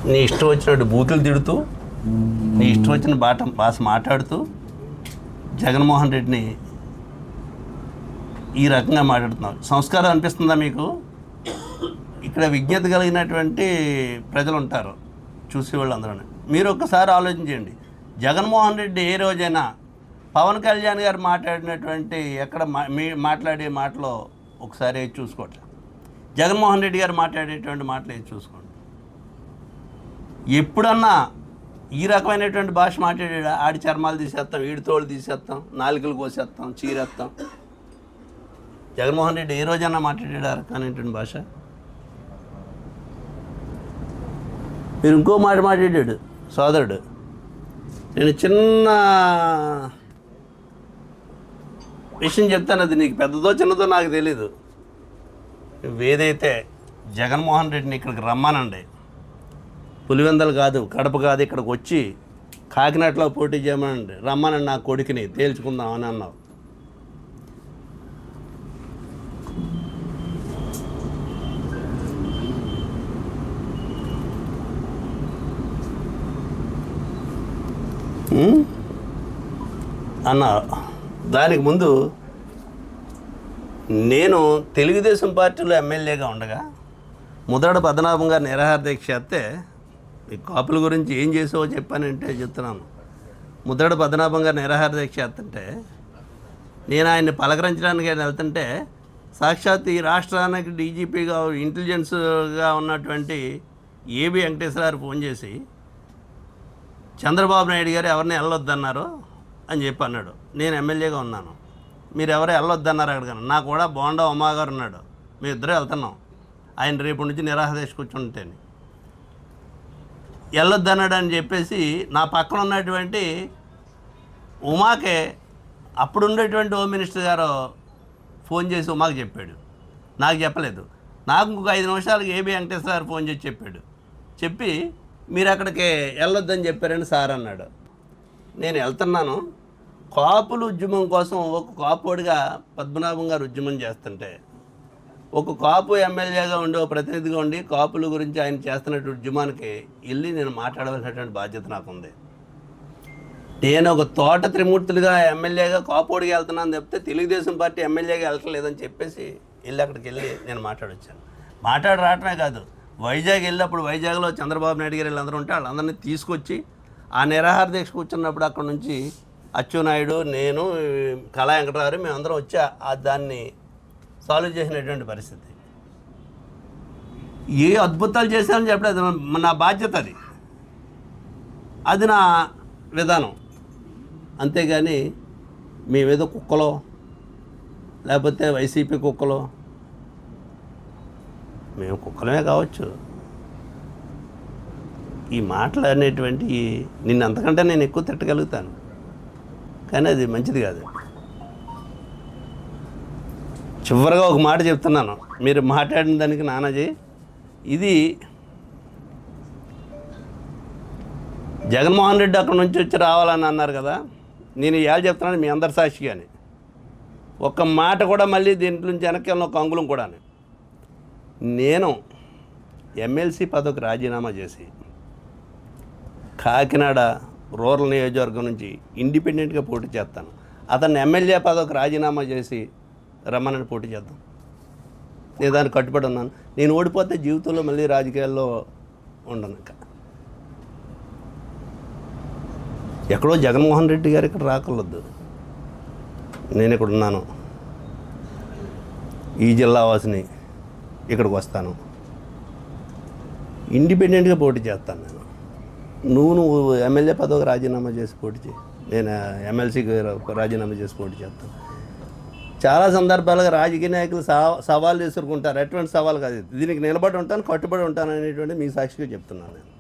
నీ ఇష్టం వచ్చినట్టు బూతులు తిడుతూ, నీ ఇష్టం వచ్చిన భాష మాట్లాడుతూ జగన్మోహన్ రెడ్డిని ఈ రకంగా మాట్లాడుతున్నావు. సంస్కారం అనిపిస్తుందా మీకు? ఇక్కడ విజ్ఞత కలిగినటువంటి ప్రజలు ఉంటారు, చూసేవాళ్ళు అందరూ. మీరు ఒక్కసారి ఆలోచించండి. జగన్మోహన్ రెడ్డి ఏ రోజైనా పవన్ కళ్యాణ్ గారు మాట్లాడినటువంటి మాట్లాడే మాటలో ఒకసారి చూసుకోండి. జగన్మోహన్ రెడ్డి గారు మాట్లాడేటువంటి మాటలు చూసుకోండి. ఎప్పుడన్నా ఈ రకమైనటువంటి భాష మాట్లాడాడు? ఆడి చర్మాలు తీసేస్తాం, ఈడి తోళ్ళు తీసేస్తాం, నాలుకలు కోసేస్తాం, చీరేస్తాం. జగన్మోహన్ రెడ్డి ఏ రోజన్నా మాట్లాడాడు ఆ రకమైనటువంటి భాష? మీరు ఇంకో మాట మాట్లాడాడు సోదరుడు. నేను చిన్న విషయం చెప్తాను, అది నీకు పెద్దదో చిన్నదో నాకు తెలీదు. ఏదైతే జగన్మోహన్ రెడ్డిని ఇక్కడికి రమ్మానండి, పులివెందలు కాదు, కడప కాదు, ఇక్కడికి వచ్చి కాకినాడలో పోటీ చేయమనండి, రమ్మనండి నా కొడుకుని తేల్చుకుందాం అని అన్నావు. అన్న దానికి ముందు నేను తెలుగుదేశం పార్టీలో ఎమ్మెల్యేగా ఉండగా ముద్రగడ పద్మనాభం గారు నిరాహార దీక్ష చేస్తే, ఈ కాపుల గురించి ఏం చేసావో చెప్పానంటే చెప్తున్నాను. ముద్రగడ పద్మనాభం గారు నిరాహార దీక్ష చేస్తుంటే నేను ఆయన్ని పలకరించడానికి వెళ్తుంటే సాక్షాత్ ఈ రాష్ట్రానికి డీజీపీగా ఇంటెలిజెన్స్గా ఉన్నటువంటి ఏబి వెంకటేశ్వర గారు ఫోన్ చేసి చంద్రబాబు నాయుడు గారు ఎవరిని వెళ్ళొద్దన్నారు అని చెప్పి అన్నాడు. నేను ఎమ్మెల్యేగా ఉన్నాను, మీరు ఎవరు వెళ్ళొద్దన్నారు అక్కడికన్నా. నాకు కూడా బోండా ఉమా గారు ఉన్నాడు, మేము ఇద్దరే వెళ్తున్నాం, ఆయన రేపు నుంచి నిరాహార దీక్ష కూర్చుంటేని వెళ్ళొద్దన్నాడు అని చెప్పేసి నా పక్కన ఉన్నటువంటి ఉమాకే అప్పుడు ఉండేటువంటి హోమ్ మినిస్టర్ గారు ఫోన్ చేసి ఉమాకి చెప్పాడు, నాకు చెప్పలేదు. నాకు ఇంకొక 5 నిమిషాలకు ఏబి వెంకటేశ్వర గారు ఫోన్ చేసి చెప్పి మీరు అక్కడికి వెళ్ళొద్దని చెప్పారని సార్ అన్నాడు. నేను వెళ్తున్నాను, కాపులు ఉద్యమం కోసం ఒక కాపుడిగా పద్మనాభం గారు ఉద్యమం చేస్తుంటే, ఒక కాపు ఎమ్మెల్యేగా ఉండి, ఒక ప్రతినిధిగా ఉండి కాపుల గురించి ఆయన చేస్తున్నటువంటి ఉద్యమానికి వెళ్ళి నేను మాట్లాడవలసినటువంటి బాధ్యత నాకుంది. నేను ఒక తోట త్రిమూర్తులుగా ఎమ్మెల్యేగా కాపోడిగా వెళ్తున్నాను చెప్తే తెలుగుదేశం పార్టీ ఎమ్మెల్యేగా వెళ్ళట్లేదని చెప్పేసి అక్కడికి వెళ్ళి నేను మాట్లాడొచ్చాను. రావటమే కాదు, వైజాగ్ వెళ్ళినప్పుడు వైజాగ్లో చంద్రబాబు నాయుడు గారు వీళ్ళందరూ ఉంటే వాళ్ళందరినీ తీసుకొచ్చి ఆ నిరాహార దీక్ష కూర్చున్నప్పుడు అక్కడ నుంచి అచ్చెన్నాయుడు, నేను, కళా వెంకటరావు మేమందరం వచ్చి దాన్ని సాల్వ్ చేసినటువంటి పరిస్థితి. ఏ అద్భుతాలు చేశారని చెప్పలేదు, నా బాధ్యత అది నా విధానం. అంతేగాని మేమేదో కుక్కలో లేకపోతే వైసీపీ కుక్కలో, మేము కుక్కలమే కావచ్చు. ఈ మాటలు అనేటువంటి నిన్ను అంతకంటే నేను ఎక్కువ తిట్టగలుగుతాను, కానీ అది మంచిది కాదు. చివరిగా ఒక మాట చెప్తున్నాను, మీరు మాట్లాడిన దానికి నానాజీ, ఇది జగన్మోహన్ రెడ్డి అక్కడ నుంచి వచ్చి రావాలని అన్నారు కదా, నేను ఇవాళ చెప్తున్నాను మీ అందరి సాక్షిగాని, ఒక్క మాట కూడా మళ్ళీ దీంట్లో నుంచి వెనక్కి వెళ్ళిన ఒక అంగుళం కూడా. నేను ఎమ్మెల్సీ పదవికి రాజీనామా చేసి కాకినాడ రూరల్ నియోజకవర్గం నుంచి ఇండిపెండెంట్గా పోటీ చేస్తాను. అతన్ని ఎమ్మెల్యే పదవికి రాజీనామా చేసి రమ్మని పోటీ చేద్దాం. నేను దానికి కట్టుబడి ఉన్నాను. నేను ఓడిపోతే జీవితంలో మళ్ళీ రాజకీయాల్లో ఉండను. ఎక్కడో జగన్మోహన్ రెడ్డి గారు ఇక్కడ రాకూడదు, నేను ఇక్కడ ఉన్నాను, ఈ జిల్లా వాసిని, ఇక్కడికి వస్తాను, ఇండిపెండెంట్గా పోటీ చేస్తాను. నువ్వు ఎమ్మెల్యే పదవికి రాజీనామా చేసి పోటీ చేయి, నేను ఎమ్మెల్సీకి రాజీనామా చేసి పోటీ చేస్తాను. చాలా సందర్భాలుగా రాజకీయ నాయకులు సవాళ్ళు ఎదుర్కొంటారు. ఎటువంటి సవాల్ కాదు, దీనికి నిలబడి ఉంటాను, కట్టుబడి ఉంటాను అనేటువంటి మీ సాక్షిగా చెప్తున్నాను నేను.